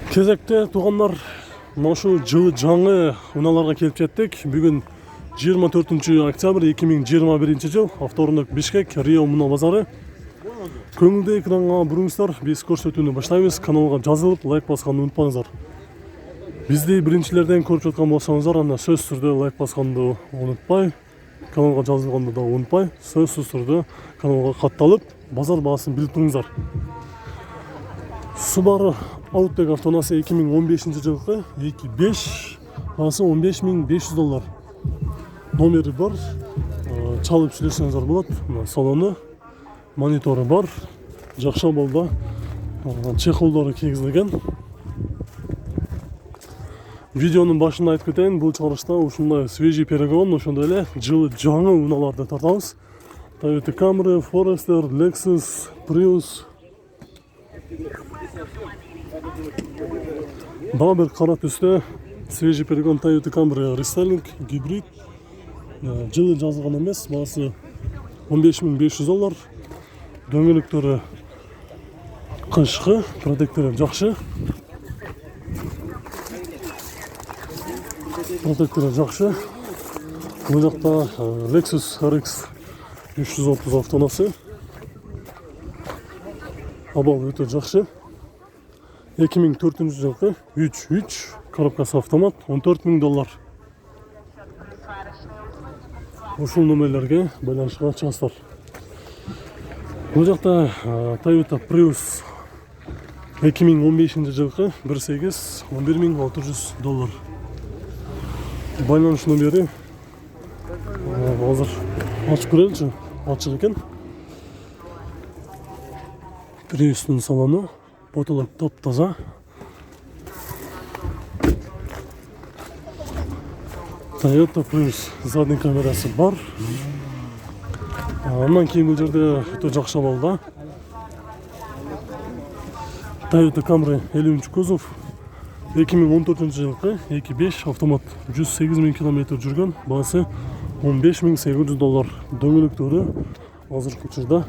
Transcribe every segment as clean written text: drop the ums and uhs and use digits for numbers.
Кезекте туугандар, ошол жылы жаңы унааларга келип жеттик. Бүгүн 24 октябрь 2021 жыл. Авторунок Бишкек, Рио муна базары. Көңүлдүү экранга буруңуздар, биз көрсөтүүнү баштайбыз. Каналга жазылып, лайк басканды унутпаңыздар. Бизди биринчилерден көрүп жаткан болсоңуздар, анда сөзсүз түрдө лайк басканды унутпай, каналга жазылганды да унутпай, сөзсүз түрдө каналга катталып, базар баасын билип туруңуздар. Subaru Outback автоунаасы 2015 жылкы 2.5 баасы $15.500. Номери бар, чалып сүйлөсөңүздөр болот. Салону, монитору бар, жакшы абалда, чехолдору кийгизилген. Видеонун башында айтып кетейин, бул чыгарышта ушундай свежий перегон, ошондой эле жылы жаңы унааларды тартабыз. Toyota Camry, Forester, Lexus, Prius. Дагы бир кара түстө свежий перегон Toyota Camry рестайлинг гибрид. Жылы жазылган эмес, баасы $15.500. Дөңгөлөктөрү кышкы, протектору жакшы. Бул жакта Lexus RX 330 автоунаасы. Абал өтө жакшы. 2004 жылкы 3.3 коробкасы автомат, $14.000. Ушул номерлерге байланышка чыгасыздар. Бул жакта Toyota Prius 2015 жылкы 1.8 $11.600. Байланыш номери азыр ачып көрөлүчү, ачык экен. Prius'ун салону потолок топ-таза. Toyota Prius задний камерасы бар. Андан кийин бул жерде өтө жакшы абалда. Toyota Camry 53 кузов 2014 жылкы 2.5 автомат, 108.000 км жүргөн, баасы $15.800. Дөңгөлөктөрү азыркы учурда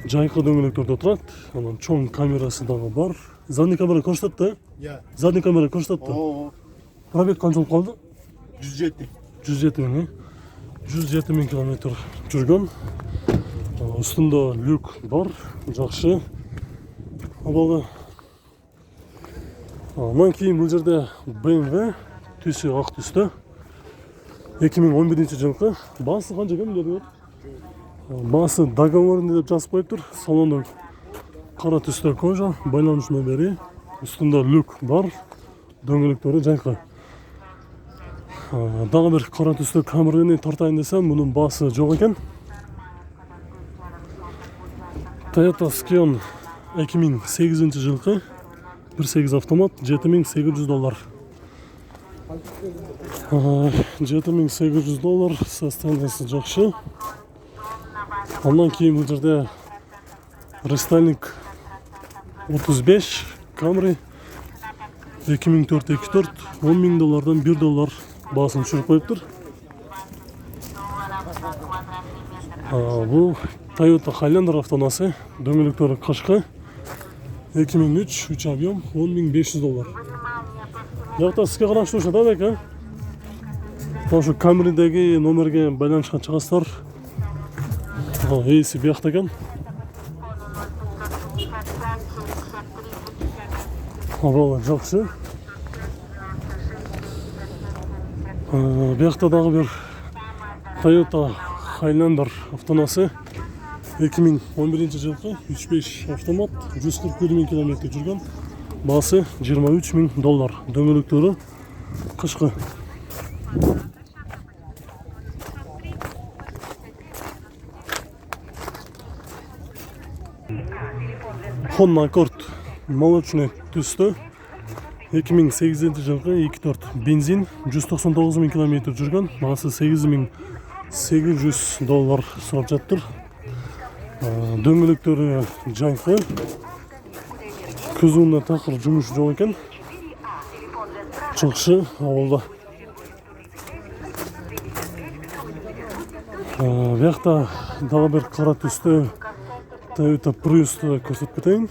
жайкы дөңгөлөктөрдө турат. Анан чоң камерасы дагы бар. Задний камера көрсөтөт да? Задний камера көрсөтөт да? Пробег канча болуп калды? 107.000. 107.000 км жүргөн. Үстүндө люк бар, жакшы абалда. Андан кийин бул жерде BMW түсү ак түстө 2011 жылкы. Баасы канча экен билет? Баасы договорунда деп жазып коюптур. Салону кара түстө кожа, байланыш номери, үстүндө люк бар, дөңгөлөктөрү жайкы. Дагы бир кара түстө Camry'ни тартайын десем, мунун баасы жок экен. Toyota Scion 2008 жылкы 1.8 автомат, $7.800. $7.800, состояниясы жакшы. Андан кийин бул жерде рестайлинг 35 Camry 2004-24 $10.000 $1 баасын түшүрүп коюптур. Бул Toyota Highlander автоунаасы, дөңгөлөктөрү кышкы 2003 3 объем $10.500. Жакта сизге караштуу ушат бек, Ошо Camry'деги номерге байланышка чыгасыздар. Эси биякта экен. Абалы жакшы. Биякта дагы бир Toyota Highlander автоунаасы 2011 жылкы 3.5 автомат, 147.000 км жүргөн, баасы $23.000. Дөңгөлөктөрү кышкы. Honda Accord молочный түстө 2008 жылкы 2.4 бензин, 199.000 км жүргөн, баасы $8.800 сурап жаттыр. Дөңгөлөктөрү жайкы. Кузунда такыр жумуш жок экен. Жакшы абалда. Биякта дагы бир кара түстө Toyota Prius'tu көрсөтүп кетейин.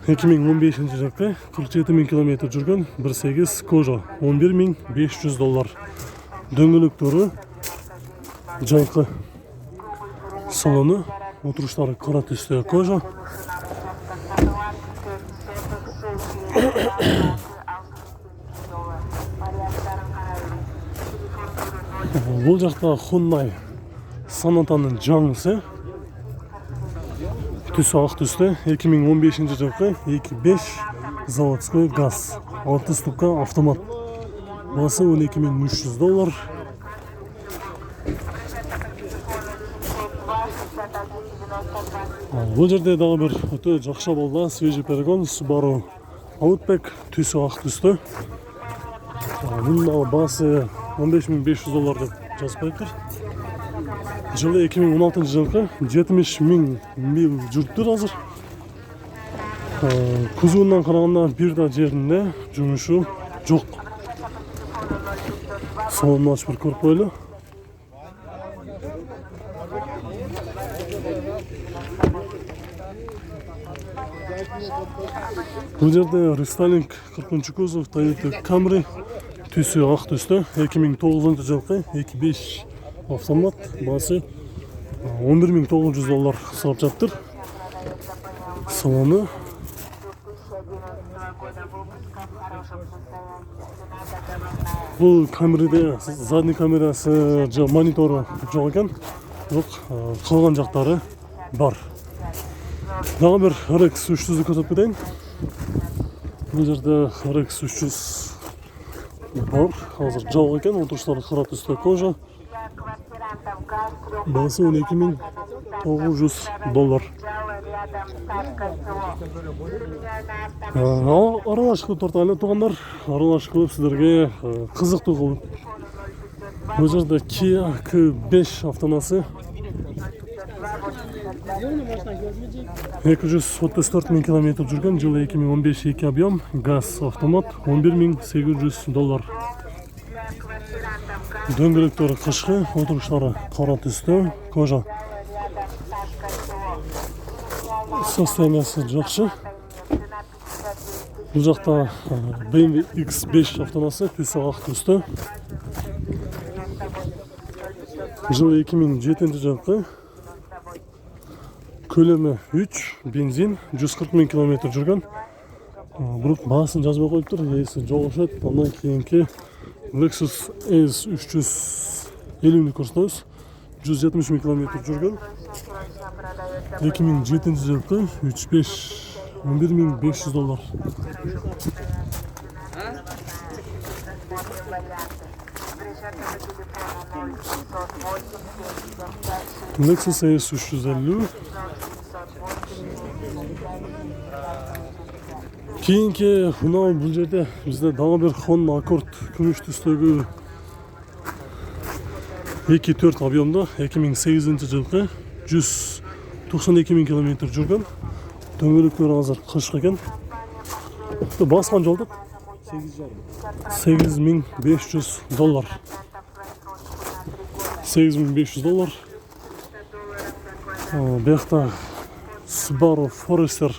2015-жылкы 47.000 километр жүрген 1.8 кожа $11.500. Дөңгөлөктөрү жайкы, салону, отуруштары кара түстө кожа. Бул жакта Hyundai Sonata'nын жаңысы. Түсі ақ түсті, 2015 жылқы 2.5 заводской газ, 6 ступка автомат. Басы $12.300. Бұл жерде дағы бір өте жақша болды, свежий перегон, Subaru Outback, түсі ақ түсті. Бұның басы $15.500 деп жазбайдыр. Жылы 2016 жылғы 70.000 мил жүрттір азыр. Кузуынан қарағанда бір да жерінде жұмышы жоқ. Салонын ашып бір көріп қойлы. Бұл жерде рестайлинг 40 кузов Toyota Camry, түсі ақ түсті, 2009 жылғы 2.5 автомат, басы $11.900 сұрап жатыр. Салоны бұл камерада задний камерасы мониторы жоқ екен, қалған жақтары бар. Дағы бір RX 300-ді көтіп кетейін. Бұл жерде RX 300 бар, қазір жоқ екен, отырыштары қара түсті кожа. Басы $12.900. Аралашқы тортайлы туғандар, аралашқы сіздерге қызықты қылып. Бұл жерде Kia K5 автонасы 234.000 километр жүрген, жылы 2015 2 объем, газ автомат $11.800. Дөңгөлөктөрү кышкы, отуруштары кара түстө кожа. Состояниясы жакшы. Бул жакта BMW X5 автонасы, түсі ак түстө. Жылы 2007 жылкы. Көлөмү 3, бензин, 140.000 километр жүргөн. Бирок баасын жазбай коюптур, ээси жолушат. Андан кийинки Lexus ES 350'ni көрсөтөбүз. 170.000 километр жүргөн. 2007 жылкы 3.5 $11.500. Lexus ES 350. Кейінгі мынау бұл жерде бізде дағы бір Honda Accord күміш түстегі 2.4 объемда 2008 жылғы 192.000 километр жүрген. Дөңгөлөктөр азыр кышкы экен. Басқан жолдық $8.500. $8.500. Бияқта Subaru Forester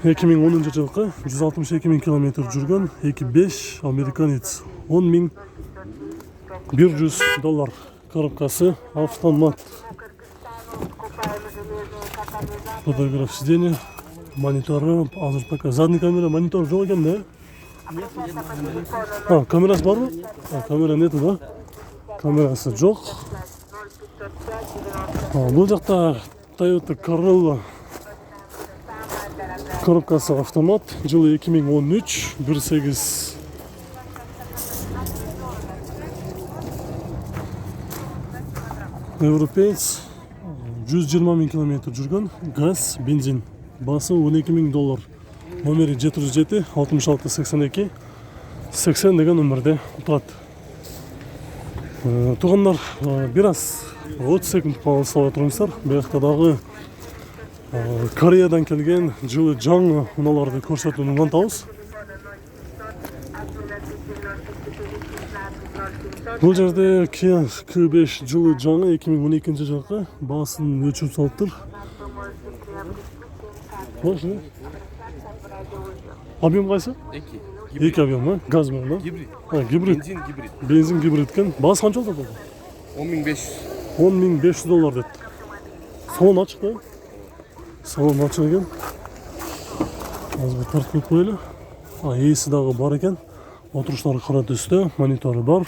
2010 жылғы 162.000 километр жүрген, 2.5 американец $10.100. Коробкасы автомат. Фотограф сиденья, мониторы, азыр пока задний камера, монитор жоқ екен, да? Камерасы бар ма? Камера нету, да? Камерасы жоқ. Бұл жақта Toyota Corolla. Коробкасы автомат, жылы 2013, 1.8 Европеец, 120.000 километр жүрген, газ, бензин, басы $12.000. Номері 707 66 82 80 деген номерде тұрады. Туғандар, біраз 30 секунд қалысыла тұрыңыздар. Бияқтадағы Кореядан келген жылы жаңы мыналарды көрсетудің антауыз. Бұл жерде Kia K5 жылы жаңы 2012 жылғы басын өчіп салыптыр. Машина. Объем қайсы? 2. Екі объем ма? Газ мен да? Гибрид. Гибрид. Бензин гибрид. Бензин гибрид екен. Бағасы қанша болды бұл? 10.500. $10.500 деді. Салон ашық та? Салон ашық екен. Аз бір тартып қойылы. Есі дағы бар екен. Отырыштары қара түсті, мониторы бар.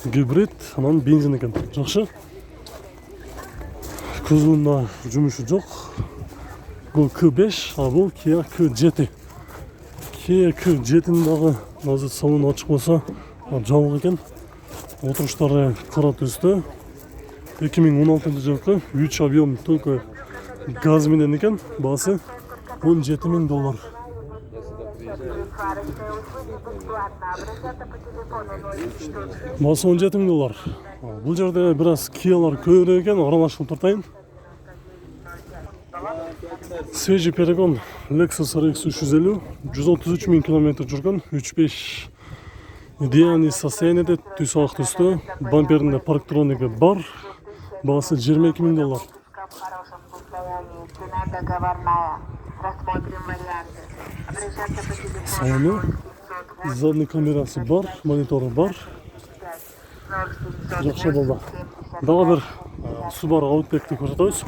Гибрид, анан бензин екен. Жақсы. Кузовында жұмысы жоқ. Бұл Q5, а бұл Kia Q7. Kia Q7-дің дағы назы салон ашық болса, жабық екен. Отырыштары қара түсті. 2016 жылғы 3 объем только газменен екен. Басы $17.000. Басы $17.000. Бұл жерде біраз Kia'лар көбірек екен, аралашылып тұртайын. Свежий перегон Lexus RX 350, 133.000 км жүрген, 3.5 идеальный состояниеде, түс ақ түсті, бамперінде парктроника бар, бағасы $22.000. Салоны, задний камерасы бар, мониторы бар. Жақсы болды. Дағы бір Subaru Outback'ті көрсетеміз.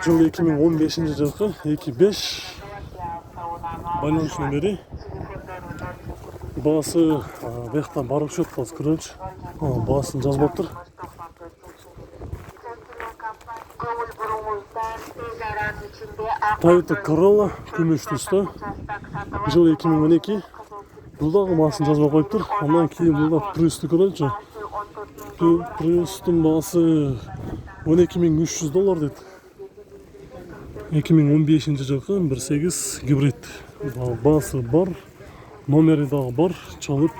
Жыл 2015 жылғы 2.5 байланыс нөмірі. Бағасы бияқтан барып шөт қазір көріңіз. Бағасын жазбап тұр. Toyota Corolla күміш түсті. Жыл 2012. Бұлдағы бағасын жазбап қойып тұр. Онан кейін бұлда Prius'ты көріңіз. Prius'тың бағасы $12.300 деді. 2015 жылғы 1.8 гибрид. Бағасы бар, номері дағы бар, çalып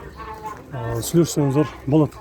сөйлесеңіздер болады.